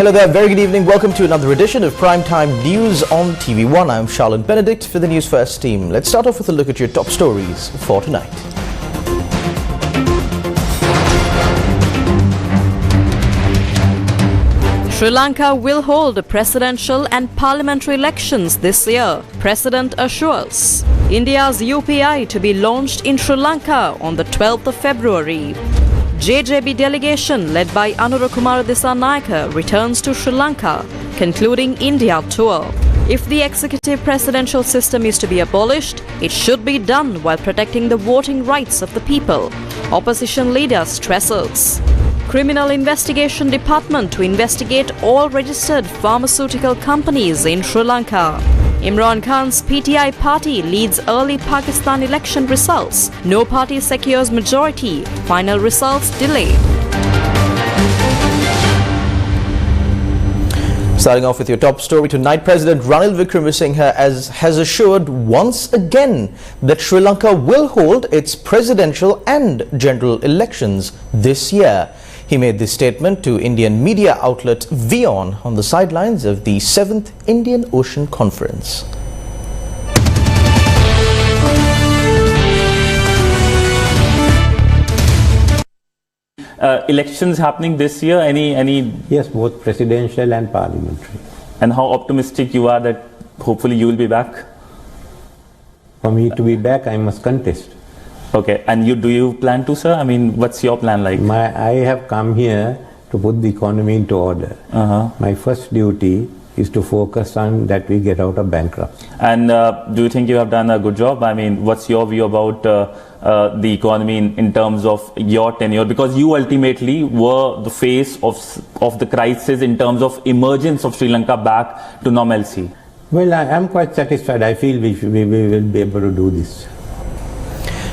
Hello there, very good evening. Welcome to another edition of Primetime News on TV1. I'm Charlotte Benedict for the Newsfirst team. Let's start off with a look at your top stories for tonight. Sri Lanka will hold presidential and parliamentary elections this year, President assures. India's UPI to be launched in Sri Lanka on the 12th of February. JJB delegation led by Anurakumara Dissanayake returns to Sri Lanka, concluding India tour. If the executive presidential system is to be abolished, it should be done while protecting the voting rights of the people, opposition leader stresses. Criminal Investigation Department to investigate all registered pharmaceutical companies in Sri Lanka. Imran Khan's PTI party leads early Pakistan election results. No party secures majority. Final results delayed. Starting off with your top story tonight, President Ranil Wickremesinghe has assured once again that Sri Lanka will hold its presidential and general elections this year. He made this statement to Indian media outlet WION on the sidelines of the 7th Indian Ocean Conference. Elections happening this year, any? Yes, both presidential and parliamentary. And how optimistic you are that hopefully you will be back? For me to be back, I must contest. Okay, and do you plan to, sir? I mean, what's your plan like? I have come here to put the economy into order. My first duty is to focus on that we get out of bankruptcy. And do you think you have done a good job? I mean, what's your view about the economy in terms of your tenure? Because you ultimately were the face of the crisis in terms of emergence of Sri Lanka back to normalcy. Well, I am quite satisfied. I feel we will be able to do this.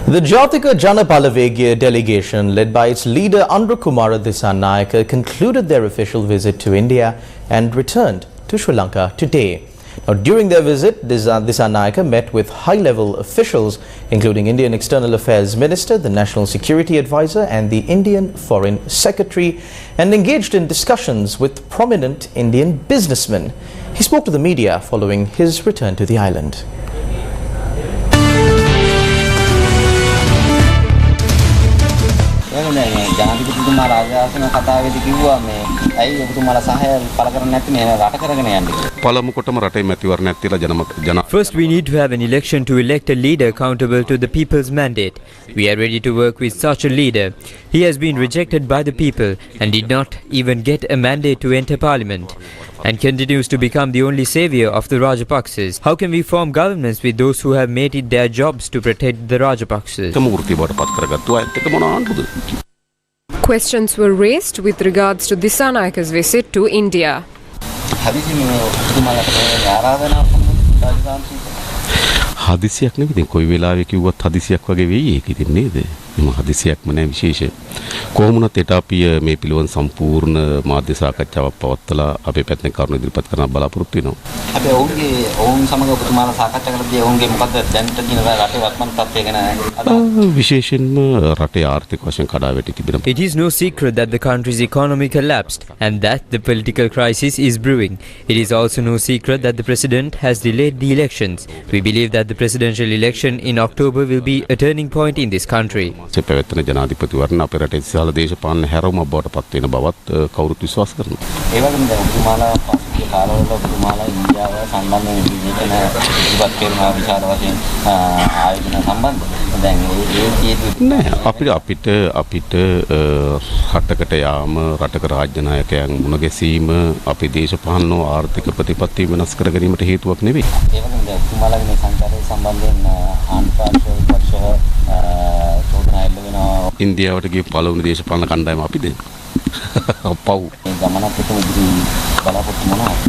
The Jatika Janapalavagiya delegation, led by its leader Anurakumara Dissanayake, concluded their official visit to India and returned to Sri Lanka today. Now, during their visit, Dissanayake met with high-level officials, including Indian External Affairs Minister, the National Security Advisor and the Indian Foreign Secretary, and engaged in discussions with prominent Indian businessmen. He spoke to the media following his return to the island. ජනාධිපතිතුමා රාජාසන කතාවේදී කිව්වා මේ ඇයි ඔබතුමාලා සහාය පළ කරන්නේ නැති මේ රට කරගෙන යන්නේ. පළමුකොටම රටේ මැතිවරණයක් තියලා ජන First, we need to have an election to elect a leader accountable to the people's mandate. We are ready to work with such a leader. He has been rejected by the people and did not even get a mandate to enter parliament, and continues to become the only savior of the Rajapaksas. How can we form governments with those who have made it their jobs to protect the Rajapaksas? Questions were raised with regards to Disanayake's visit to India. හදිසියක් නෙවෙයි. කොයි වෙලාවෙ කිව්වත් හදිසියක් වගේ වෙයි ඒක ඉතින් නේද? මම හදිසියක්ම නෑ විශේෂ. කොහොමුණත් ඒට අපි මේ පිළිවන් සම්පූර්ණ මාධ්‍ය සාකච්ඡාවක් පවත්වලා අපේ පැත්තෙන් කරුණු ඉදිරිපත් කරන්න බලාපොරොත්තු වෙනවා. අපි ඔවුන් සමග ඔබතුමාලා සාකච්ඡා කරද්දී ඔවුන්ගේ මොකද්ද දැනට තියෙන රටේ වර්තමාන තත්ත්වය ගැන විශේෂයෙන්ම රටේ ආර්ථික වශයෙන් කඩා වැටි තිබෙනවා. It is no secret that the country's economy collapsed and that the political crisis is brewing. It is also no secret that the president has delayed the elections. We believe that the presidential election in October will be a turning point in this country. පැවැත්වෙන ජනාධිපතිවරණ අපේ රටේ විශාල දේශපාලන හැරවුමක් බවට පත් වෙන බවත් කවුරුත් විශ්වාස කරනවා. ඒ වගේම දැන් ඔබතුමාලා පසුගිය කාලවල ඔබතුමාලා ඉන්දියාව සම්බන්ධයෙන් විවිධ ඉවත් කරන විශාල වශයෙන් ආයෝජන සම්බන්ධ දැන් නෑ අපිට රටකට යාම රටක රාජ්‍ය නායකයන් මුණ ගැසීම අපේ දේශපාලන ආර්ථික ප්‍රතිපත්ති වෙනස් කර ගැනීමට හේතුවක් නෙවෙයි. ඒ වගේම දැන් ඔබතුමාලාගේ මේ සංචාරය සම්බන්ධයෙන් ආණ්ඩුපාර්ශ්ව විපක්ෂ චෝදනා එල්ල වෙනවා. ඉන්දියාවට ගිය පළවෙනි දේශපාලන කණ්ඩායම අපිද? අපව්. ඒ ගමනත් එක්ක ඉදිරි බලාපොරොත්තු මොනවද?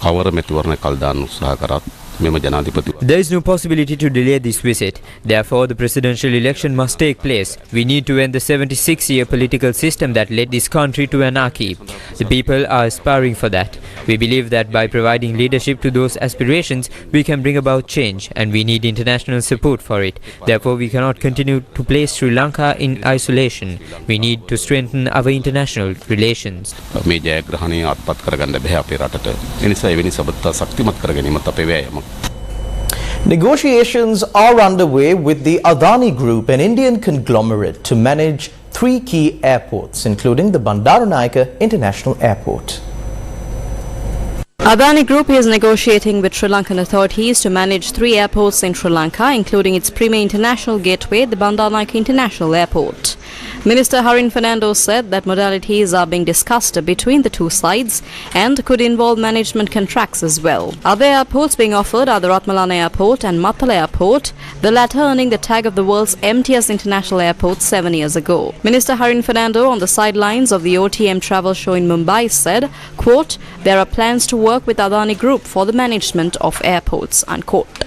කවර මැතිවරණ කල් දාන්න උත්සාහ කරත් මෙම ජනාධිපති There is no possibility to delay this visit. Therefore, the presidential election must take place. We need to end the 76-year political system that led this country to anarchy. The people are aspiring for that. We believe that by providing leadership to those aspirations, we can bring about change, and we need international support for it. Therefore, we cannot continue to place Sri Lanka in isolation. We need to strengthen our international relations. මේ ජයග්‍රහණය අත්පත් කරගන්න බැහැ අපේ රටට. ඒ නිසා එවැනි සබඳතා ශක්තිමත් කර ගැනීමත් අපේ වෑයමක්. Negotiations are underway with the Adani Group, an Indian conglomerate, to manage 3 key airports, including the Bandaranaike International Airport. Adani Group is negotiating with Sri Lankan authorities to manage 3 airports in Sri Lanka, including its premier international gateway, the Bandaranaike International Airport. Minister Harin Fernando said that modalities are being discussed between the two sides and could involve management contracts as well. Other airports being offered are the Ratmalana Airport and Matala Airport, the latter earning the tag of the world's emptiest international airport 7 years ago. Minister Harin Fernando, on the sidelines of the OTM travel show in Mumbai, said, quote, "There are plans to work with Adani Group for the management of airports," unquote.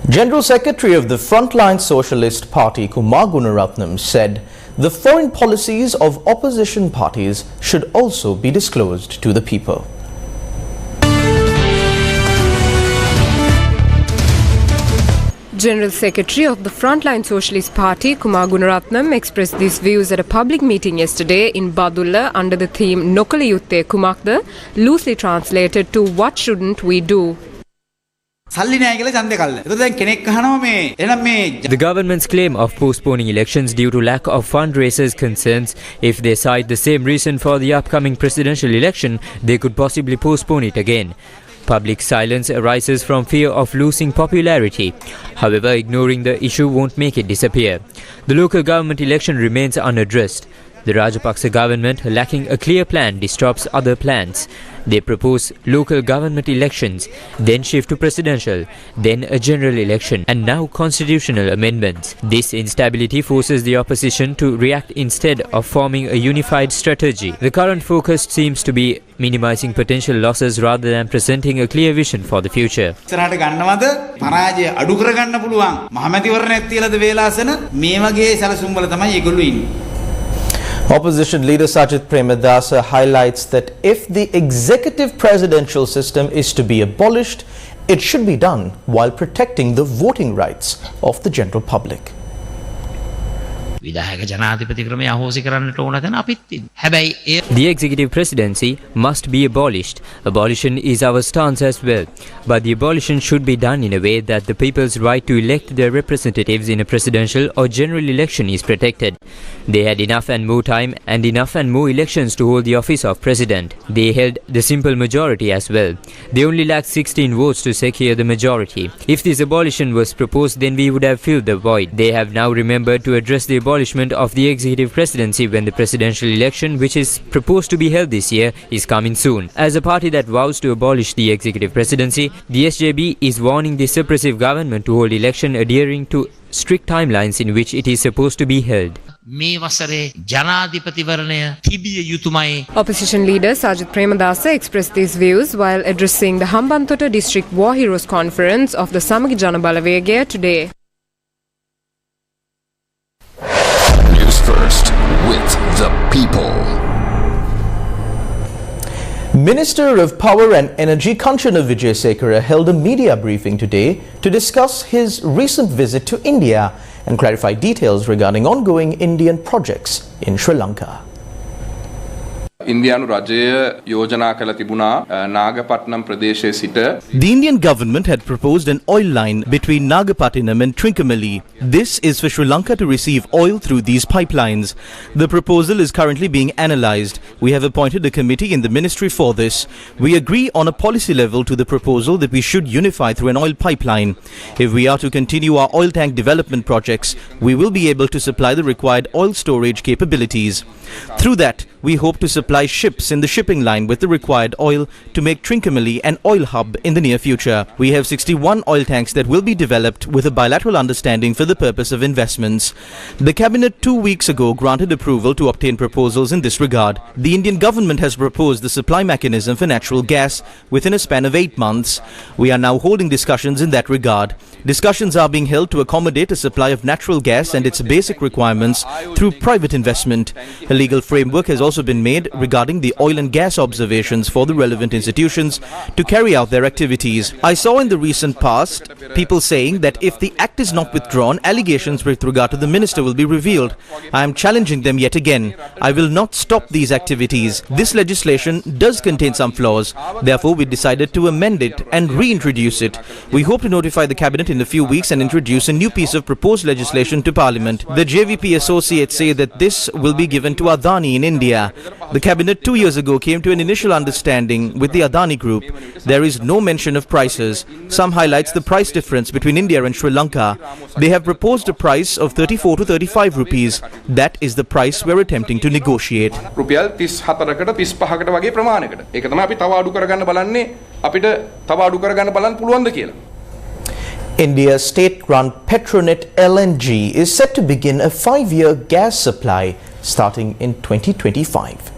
General Secretary of the Frontline Socialist Party, Kumar Gunaratnam, said the foreign policies of opposition parties should also be disclosed to the people. General Secretary of the Frontline Socialist Party, Kumar Gunaratnam, expressed these views at a public meeting yesterday in Badulla under the theme Nokala Yutte Kumakda, loosely translated to What Shouldn't We Do? The government's claim of postponing elections due to lack of fundraisers concerns if they cite the same reason for the upcoming presidential election, they could possibly postpone it again. Public silence arises from fear of losing popularity. However, ignoring the issue won't make it disappear. The local government election remains unaddressed. The Rajapaksa government, lacking a clear plan, disrupts other plans. They propose local government elections, then shift to presidential, then a general election, and now constitutional amendments. This instability forces the opposition to react instead of forming a unified strategy. The current focus seems to be minimizing potential losses rather than presenting a clear vision for the future. Opposition leader Sajith Premadasa highlights that if the executive presidential system is to be abolished, it should be done while protecting the voting rights of the general public. The executive presidency must be abolished. Abolition is our stance as well. But the abolition should be done in a way that the people's right to elect their representatives in a presidential or general election is protected. They had enough and more time and enough and more elections to hold the office of president. They held the simple majority as well. They only lacked 16 votes to secure the majority. If this abolition was proposed, then we would have filled the void. They have now remembered to address the abolishment of the executive presidency when the presidential election, which is proposed to be held this year, is coming soon. As a party that vows to abolish the executive presidency, the SJB is warning the suppressive government to hold election adhering to strict timelines in which it is supposed to be held. Opposition leader Sajith Premadasa expressed these views while addressing the Hambantota District War Heroes Conference of the Samagi Jana Balawegaya today. Newsfirst, with the people. Minister of Power and Energy Kanchana Vijayasekara held a media briefing today to discuss his recent visit to India and clarify details regarding ongoing Indian projects in Sri Lanka. ඉන්දියානු රජය යෝජනා කළ තිබුණා නාගපට්නම් ප්‍රදේශයේ සිට. The Indian government had proposed an oil line between Nagapattinam and Trincomalee. This is for Sri Lanka to receive oil through these pipelines. The proposal is currently being analysed. We have appointed a committee in the ministry for this. We agree on a policy level to the proposal that we should unify through an oil pipeline. If we are to continue our oil tank development projects, we will be able to supply the required oil storage capabilities. Through that, we hope to supply ships in the shipping line with the required oil to make Trincomalee an oil hub in the near future. We have 61 oil tanks that will be developed with a bilateral understanding for the purpose of investments. The Cabinet 2 weeks ago granted approval to obtain proposals in this regard. The Indian government has proposed the supply mechanism for natural gas within a span of 8 months. We are now holding discussions in that regard. Discussions are being held to accommodate a supply of natural gas and its basic requirements through private investment. A legal framework has also been made regarding the oil and gas observations for the relevant institutions to carry out their activities. I saw in the recent past people saying that if the act is not withdrawn, allegations with regard to the minister will be revealed. I am challenging them yet again. I will not stop these activities. This legislation does contain some flaws. Therefore, we decided to amend it and reintroduce it. We hope to notify the Cabinet in a few weeks and introduce a new piece of proposed legislation to Parliament. The JVP associates say that this will be given to Adani in India. The Cabinet 2 years ago came to an initial understanding with the Adani Group. There is no mention of prices. Some highlights the price difference between India and Sri Lanka. They have proposed a price of 34 to 35 rupees. That is the price we are attempting to negotiate. රුපියල් 34කට 35කට වගේ ප්‍රමාණයකට. ඒක තමයි අපි තව අඩු කරගන්න බලන්නේ. අපිට තව අඩු කරගන්න බලන්න පුළුවන්ද කියලා. India's state-run Petronet LNG is set to begin a 5-year gas supply starting in 2025.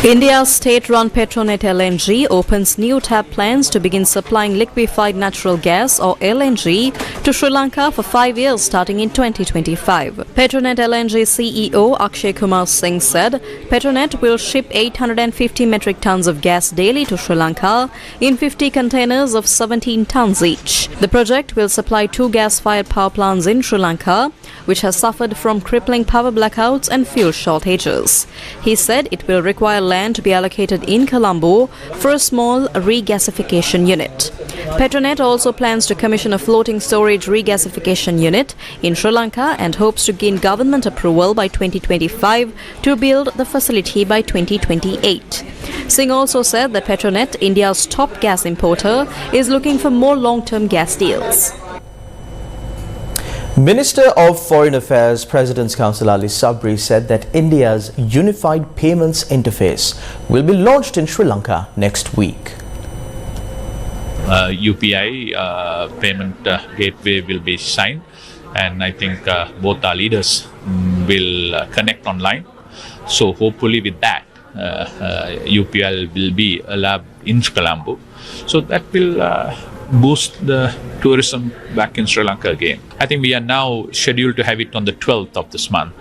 India's state-run Petronet LNG opens new tap plans to begin supplying liquefied natural gas or LNG to Sri Lanka for 5 years starting in 2025. Petronet LNG CEO Akshay Kumar Singh said Petronet will ship 850 metric tons of gas daily to Sri Lanka in 50 containers of 17 tons each. The project will supply 2 gas-fired power plants in Sri Lanka, which has suffered from crippling power blackouts and fuel shortages. He said it will require land to be allocated in Colombo for a small regasification unit. Petronet also plans to commission a floating storage regasification unit in Sri Lanka and hopes to gain government approval by 2025 to build the facility by 2028. Singh also said that Petronet, India's top gas importer, is looking for more long-term gas deals. Minister of Foreign Affairs, President's Counsel Ali Sabri said that India's Unified Payments Interface will be launched in Sri Lanka next week. UPI payment gateway will be signed, and I think both our leaders will connect online. So hopefully with that, UPI will be a lab in Colombo. So that will boost the tourism back in Sri Lanka again. I think we are now scheduled to have it on the 12th of this month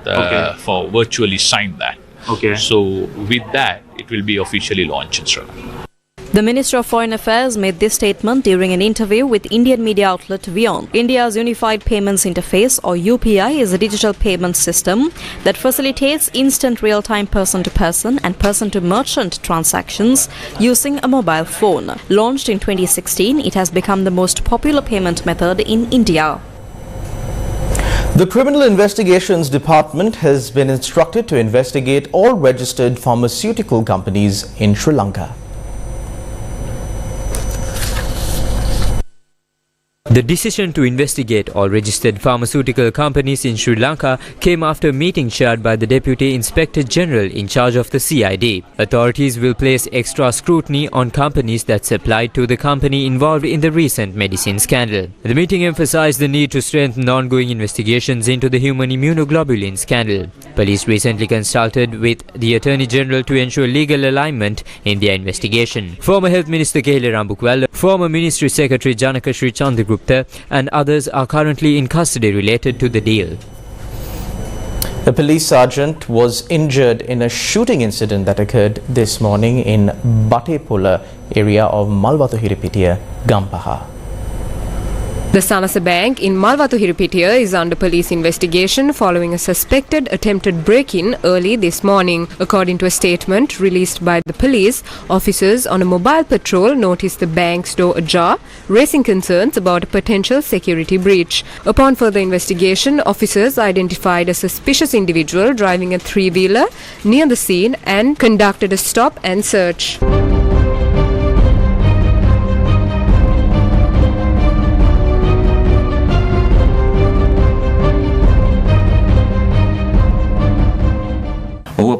for virtually sign that. Okay. So with that, it will be officially launched in Sri Lanka. The Minister of Foreign Affairs made this statement during an interview with Indian media outlet WION. India's Unified Payments Interface or UPI is a digital payment system that facilitates instant real-time person-to-person and person-to-merchant transactions using a mobile phone. Launched in 2016, it has become the most popular payment method in India. The Criminal Investigations Department has been instructed to investigate all registered pharmaceutical companies in Sri Lanka. The decision to investigate all registered pharmaceutical companies in Sri Lanka came after a meeting chaired by the Deputy Inspector General in charge of the CID. Authorities will place extra scrutiny on companies that supplied to the company involved in the recent medicine scandal. The meeting emphasized the need to strengthen ongoing investigations into the human immunoglobulin scandal. Police recently consulted with the Attorney General to ensure legal alignment in their investigation. Former Health Minister Kehile Rambukwala, former Ministry Secretary Janaka Sri Chandragupta and others are currently in custody related to the deal. A police sergeant was injured in a shooting incident that occurred this morning in Batepula area of Malwathu-Hiripitiya, Gampaha. The Sirasa Bank in Malwathu-Hiripitiya is under police investigation following a suspected attempted break-in early this morning. According to a statement released by the police, officers on a mobile patrol noticed the bank's door ajar, raising concerns about a potential security breach. Upon further investigation, officers identified a suspicious individual driving a three-wheeler near the scene and conducted a stop and search.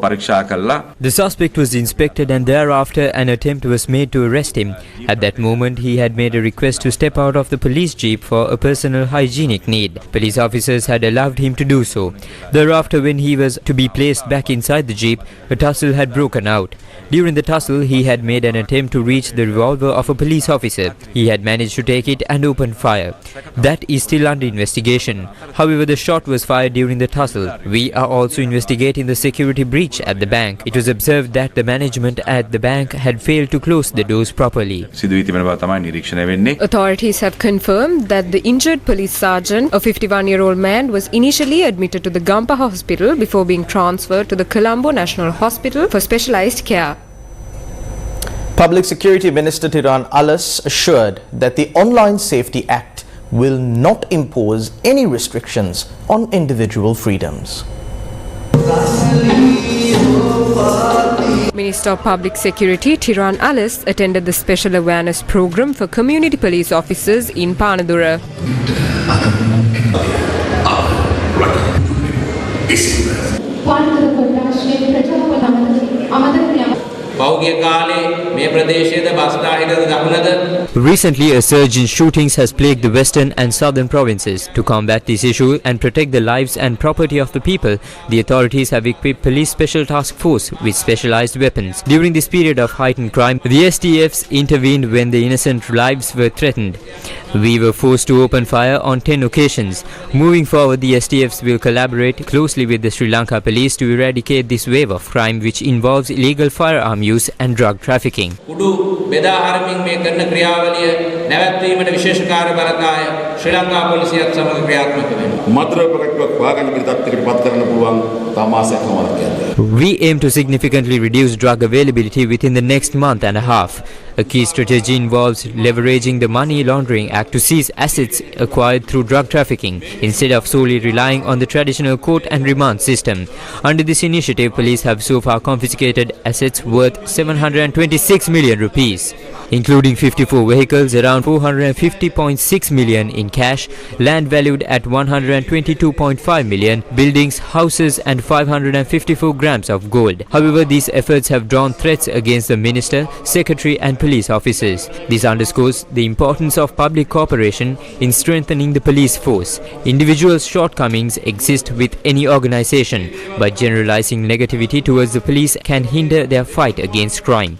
පරීක්ෂා කළා. The suspect was inspected and thereafter an attempt was made to arrest him. At that moment, he had made a request to step out of the police jeep for a personal hygienic need. Police officers had allowed him to do so. Thereafter, when he was to be placed back inside the jeep, a tussle had broken out. During the tussle, he had made an attempt to reach the revolver of a police officer. He had managed to take it and open fire. That is still under investigation. However, the shot was fired during the tussle. We are also investigating the security breach at the bank. It was observed that the management at the bank had failed to close the doors properly. Authorities have confirmed that the injured police sergeant, a 51-year-old man, was initially admitted to the Gampa hospital before being transferred to the Colombo National Hospital for specialized care. Public Security Minister Tiran Alas assured that the Online Safety Act will not impose any restrictions on individual freedoms. Minister of Public Security Tiran Alas attended the special awareness program for community police officers in Panadura. Recently, a surge in shootings has plagued the western and southern provinces. To combat this issue and protect the lives and property of the people, the authorities have equipped Police Special Task Force with specialized weapons. During this period of heightened crime, the STFs intervened when the innocent lives were threatened. We were forced to open fire on 10 occasions. Moving forward, the STFs will collaborate closely with the Sri Lanka police to eradicate this wave of crime which involves illegal firearm use and drug trafficking. We aim to significantly reduce drug availability within the next month and a half. A key strategy involves leveraging the Money Laundering Act to seize assets acquired through drug trafficking instead of solely relying on the traditional court and remand system. Under this initiative, police have so far confiscated assets worth 726 million rupees, including 54 vehicles, around 450.6 million in cash, land valued at 122.5 million, buildings, houses and 554 grams of gold. However, these efforts have drawn threats against the minister, secretary and police officers. This underscores the importance of public cooperation in strengthening the police force. Individual shortcomings exist with any organization, but generalizing negativity towards the police can hinder their fight against crime.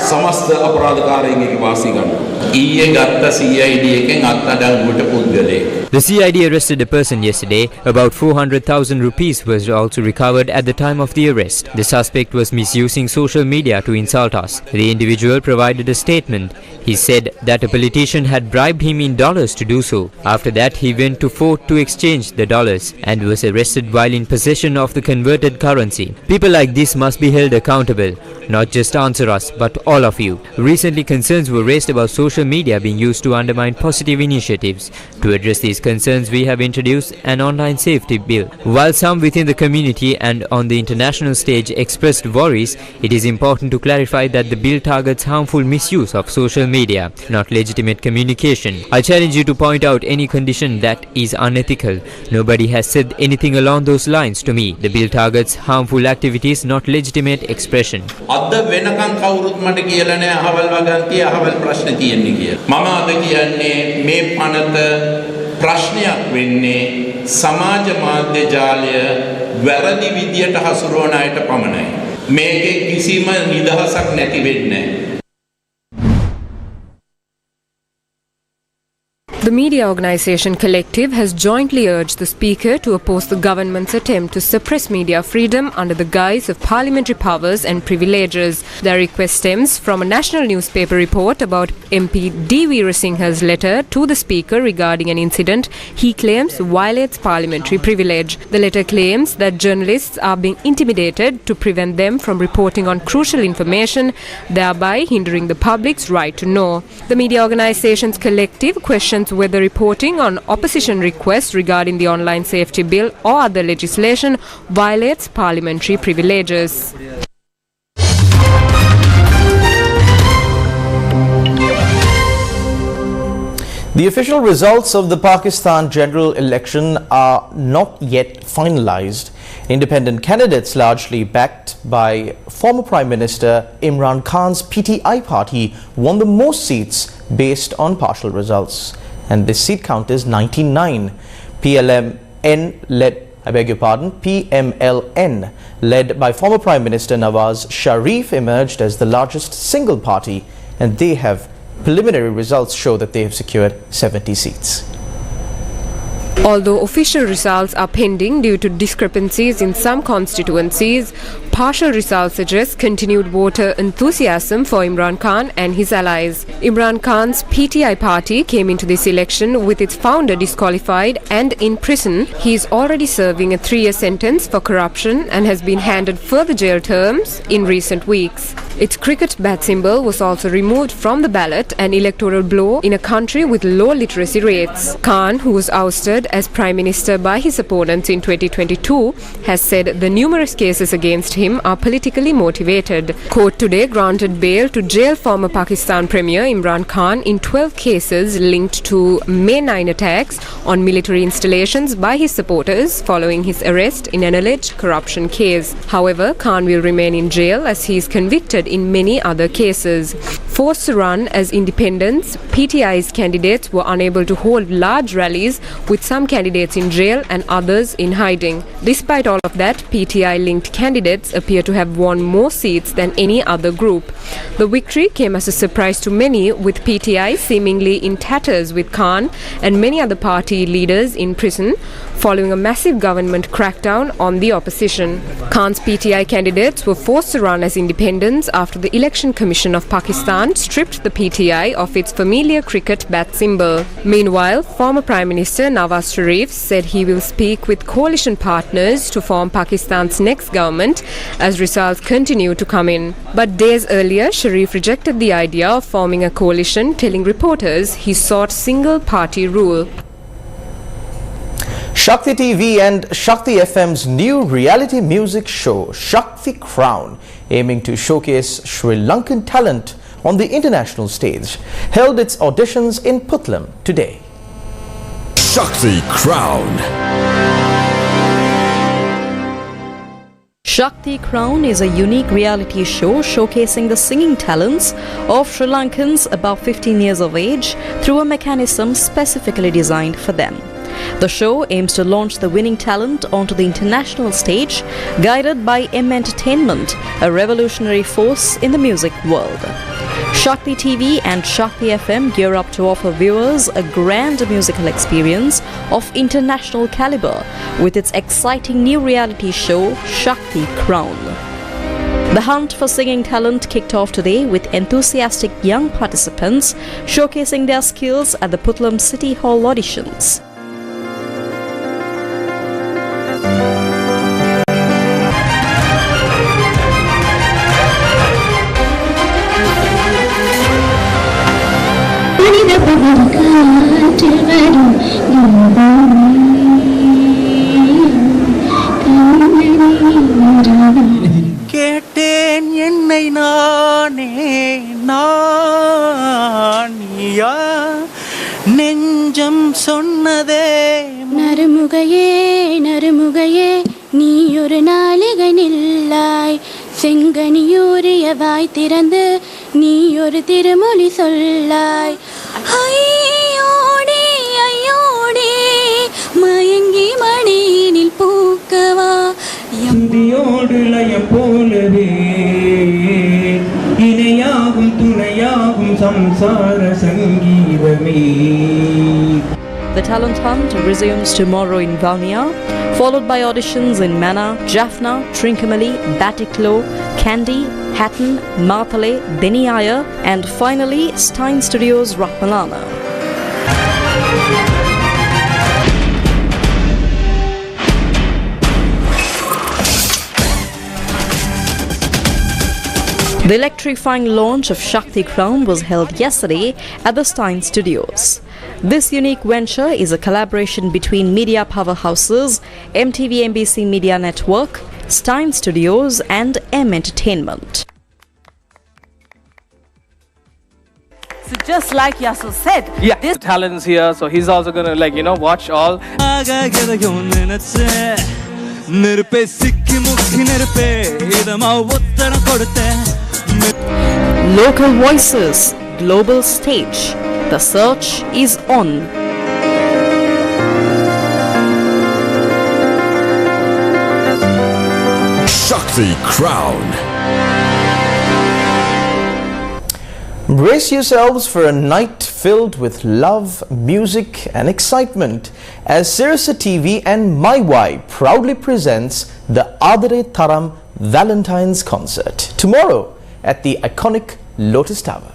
समस्त अपराधकारींගේ වාසි ගන්නවා. ඊයේ ගත්ත CID එකෙන් අත්අඩංගුවට පුද්ගලයෙක්. The CID arrested a person yesterday. About 400,000 rupees was also recovered at the time of the arrest. The suspect was misusing social media to insult us. The individual provided a statement. He said that a politician had bribed him in dollars to do so. After that, he went to fort to exchange the dollars and was arrested while in possession of the converted currency. People like this must be held accountable. Not just answer us, but all of you. Recently, concerns were raised about social media being used to undermine positive initiatives. To address these concerns, we have introduced an online safety bill. While some within the community and on the international stage expressed worries, it is important to clarify that the bill targets harmful misuse of social media, not legitimate communication. I challenge you to point out any condition that is unethical. Nobody has said anything along those lines to me. The bill targets harmful activities, not legitimate expression. අද වෙනකන් කවුරුත් මට කියලා නෑ අහවල් වගන්තිය අහවල් ප්‍රශ්න තියෙන්නේ කියලා. මම අද කියන්නේ මේ පනත ප්‍රශ්නයක් වෙන්නේ සමාජ මාධ්‍ය ජාලය වැරදි විදියට හසුරුවන අයට පමණයි. මේකේ කිසිම නිදහසක් නැති වෙන්නේ නෑ. The media organisation Collective has jointly urged the Speaker to oppose the government's attempt to suppress media freedom under the guise of parliamentary powers and privileges. Their request stems from a national newspaper report about MP D. Veerasinghe's letter to the Speaker regarding an incident he claims violates parliamentary privilege. The letter claims that journalists are being intimidated to prevent them from reporting on crucial information, thereby hindering the public's right to know. The media organisation's Collective questions whether reporting on opposition requests regarding the online safety bill or other legislation violates parliamentary privileges. The official results of the Pakistan general election are not yet finalized. Independent candidates, largely backed by former Prime Minister Imran Khan's PTI party, won the most seats based on partial results. And this seat count is 99. PMLN, led by former Prime Minister Nawaz Sharif, emerged as the largest single party, and they have preliminary results show that they have secured 70 seats. Although official results are pending due to discrepancies in some constituencies, partial results suggest continued voter enthusiasm for Imran Khan and his allies. Imran Khan's PTI party came into this election with its founder disqualified and in prison. He is already serving a 3-year sentence for corruption and has been handed further jail terms in recent weeks. Its cricket bat symbol was also removed from the ballot, an electoral blow in a country with low literacy rates. Khan, who was ousted as Prime Minister by his opponents in 2022, has said the numerous cases against him are politically motivated. Court today granted bail to jail former Pakistan Premier Imran Khan in 12 cases linked to May 9 attacks on military installations by his supporters following his arrest in an alleged corruption case. However, Khan will remain in jail as he is convicted in many other cases. Forced to run as independents, PTI's candidates were unable to hold large rallies, with some candidates in jail and others in hiding. Despite all of that, PTI-linked candidates appear to have won more seats than any other group. The victory came as a surprise to many, with PTI seemingly in tatters with Khan and many other party leaders in prison following a massive government crackdown on the opposition. Khan's PTI candidates were forced to run as independents after the Election Commission of Pakistan stripped the PTI of its familiar cricket bat symbol. Meanwhile, former Prime Minister Nawaz Sharif said he will speak with coalition partners to form Pakistan's next government as results continue to come in. But days earlier, Sharif rejected the idea of forming a coalition, telling reporters he sought single-party rule. Shakti TV and Shakti FM's new reality music show, Shakti Crown, aiming to showcase Sri Lankan talent on the international stage, held its auditions in Puttlam today. Shakti Crown. Shakti Crown is a unique reality show showcasing the singing talents of Sri Lankans above 15 years of age through a mechanism specifically designed for them. The show aims to launch the winning talent onto the international stage, guided by M Entertainment, a revolutionary force in the music world. Shakti TV and Shakti FM gear up to offer viewers a grand musical experience of international caliber with its exciting new reality show, Shakti Crown. The hunt for singing talent kicked off today with enthusiastic young participants showcasing their skills at the Puttlam City Hall auditions. கேட்டேன் என்னை நானே நானியா நெஞ்சம் சொன்னதே நறுமுகையே நறுமுகையே நீ ஒரு நாளிகை நில்லாய் செங்கனியூரிய வாய் திறந்து நீ ஒரு திருமொழி சொல்லாய் ஐயோடி ஐயோடி மயங்கி மடியினில் பூக்கவா எம்பியோடு லயம் போலவே இணையாகும் துணையாகும் சம்சார சங்கீதமே. The talent hunt resumes tomorrow in Vaunia, followed by auditions in Mana, Jaffna, Trincomalee, Batticaloa, Kandy, Hatton, Marthale, Deniaya, and finally Stein Studios, Rakmalana. The electrifying launch of Shakti Crown was held yesterday at the Stein Studios. This unique venture is a collaboration between media powerhouses MTV MBC Media Network, Stein Studios and M Entertainment. just like Yasu said. Yeah, this talent's here, so he's also gonna watch all. Local voices, global stage. The search is on. Shakti Crown. Brace yourselves for a night filled with love, music and excitement as Sirasa TV and MyY proudly presents the Adare Tharam Valentine's Concert tomorrow at the iconic Lotus Tower.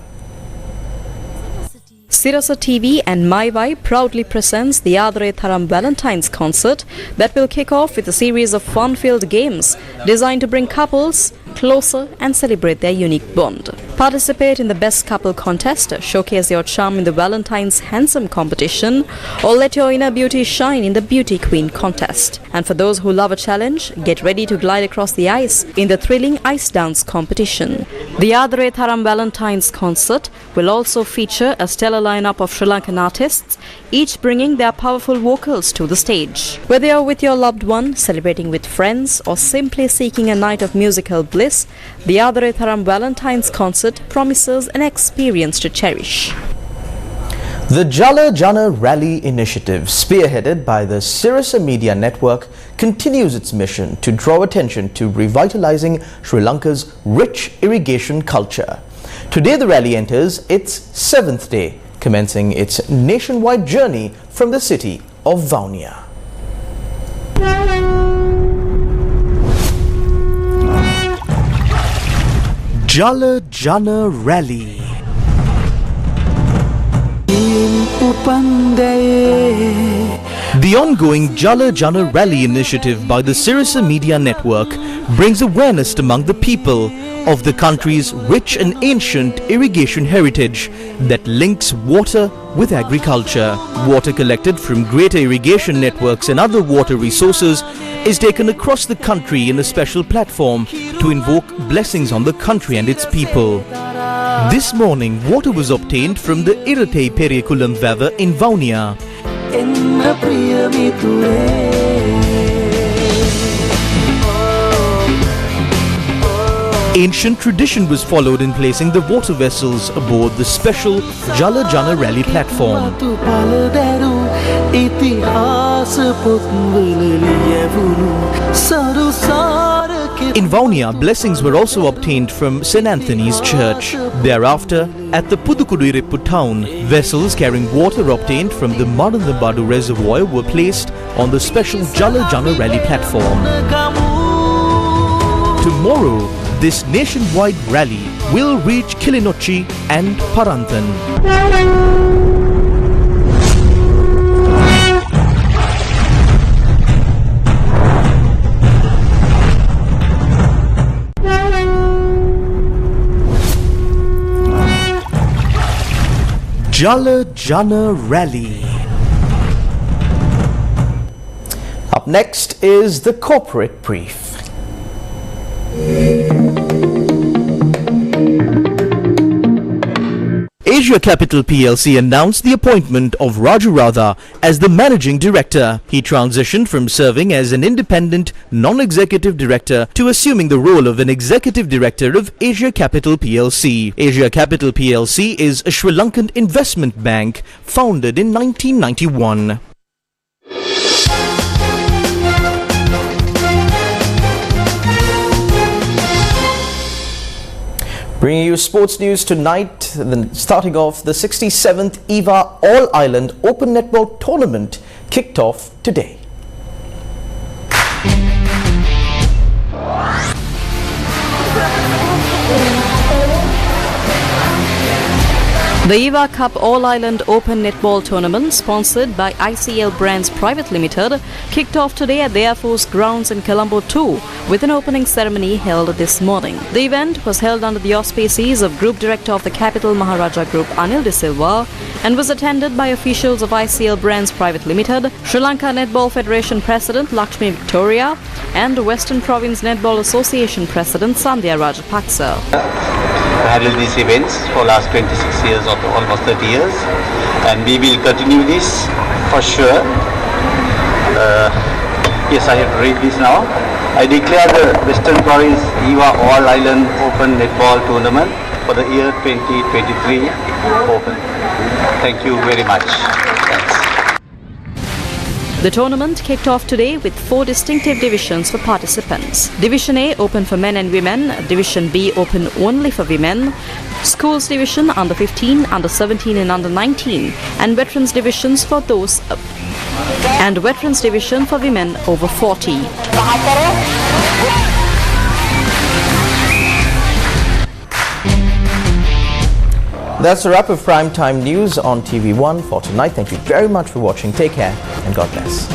Sirasa TV and MyY proudly presents the Adare Tharam Valentine's Concert that will kick off with a series of fun-filled games designed to bring couples closer and celebrate their unique bond. Participate in the Best Couple contest, showcase your charm in the Valentine's Handsome competition, or let your inner beauty shine in the Beauty Queen contest. And for those who love a challenge, get ready to glide across the ice in the thrilling ice dance competition. The Adare Tharam Valentine's Concert will also feature a stellar lineup of Sri Lankan artists, each bringing their powerful vocals to the stage. Whether you're with your loved one, celebrating with friends, or simply seeking a night of musical bliss, the Adare Tharam Valentine's Concert promises an experience to cherish. The Jala Jana Rally initiative, spearheaded by the Sirasa Media Network, continues its mission to draw attention to revitalizing Sri Lanka's rich irrigation culture. Today the rally enters its 7th day, commencing its nationwide journey from the city of Vaunia. Jala Jana Rally. The ongoing Jala Jana Rally initiative by the Sirasa Media Network brings awareness among the people of the country's rich and ancient irrigation heritage that links water with agriculture. Water collected from greater irrigation networks and other water resources is taken across the country in a special platform to invoke blessings on the country and its people. This morning, water was obtained from the Iratei Perikulam Vava in Vaunia. Ancient tradition was followed in placing the water vessels aboard the special Jala Jana Rally platform. In Vaunia, blessings were also obtained from St. Anthony's Church. Thereafter, at the Pudukudurippu town, vessels carrying water obtained from the Madandambadu reservoir were placed on the special Jala Jana Rally platform. Tomorrow, this nationwide rally will reach Kilinochchi and Paranthan. Jala Jana Rally. Up next is the corporate brief. Asia Capital PLC announced the appointment of Raju Radha as the managing director. He transitioned from serving as an independent, non-executive director to assuming the role of an executive director of Asia Capital PLC. Asia Capital PLC is a Sri Lankan investment bank founded in 1991. Bringing you sports news tonight, starting off, the 67th EVA All-Ireland Open Netball Tournament kicked off today. The EVA Cup All-Ireland Open Netball Tournament, sponsored by ICL Brands Private Limited, kicked off today at the Air Force Grounds in Colombo 2 with an opening ceremony held this morning. The event was held under the auspices of Group Director of the Capital Maharaja Group Anil De Silva and was attended by officials of ICL Brands Private Limited, Sri Lanka Netball Federation President Lakshmi Victoria and Western Province Netball Association President Sandhya Rajapaksa. handle these events for last 26 years or almost 30 years, and we will continue this for sure. Yes, I have to read this now. I declare the Western Province EVA All Island Open Netball Tournament for the year 2023 open. Thank you very much. Thanks. The tournament kicked off today with 4 distinctive divisions for participants. Division A open for men and women, Division B open only for women, Schools Division under 15, under 17 and under 19, and Veterans Divisions for those and Veterans Division for women over 40. That's a wrap of Primetime News on TV1 for tonight. Thank you very much for watching. Take care and God bless.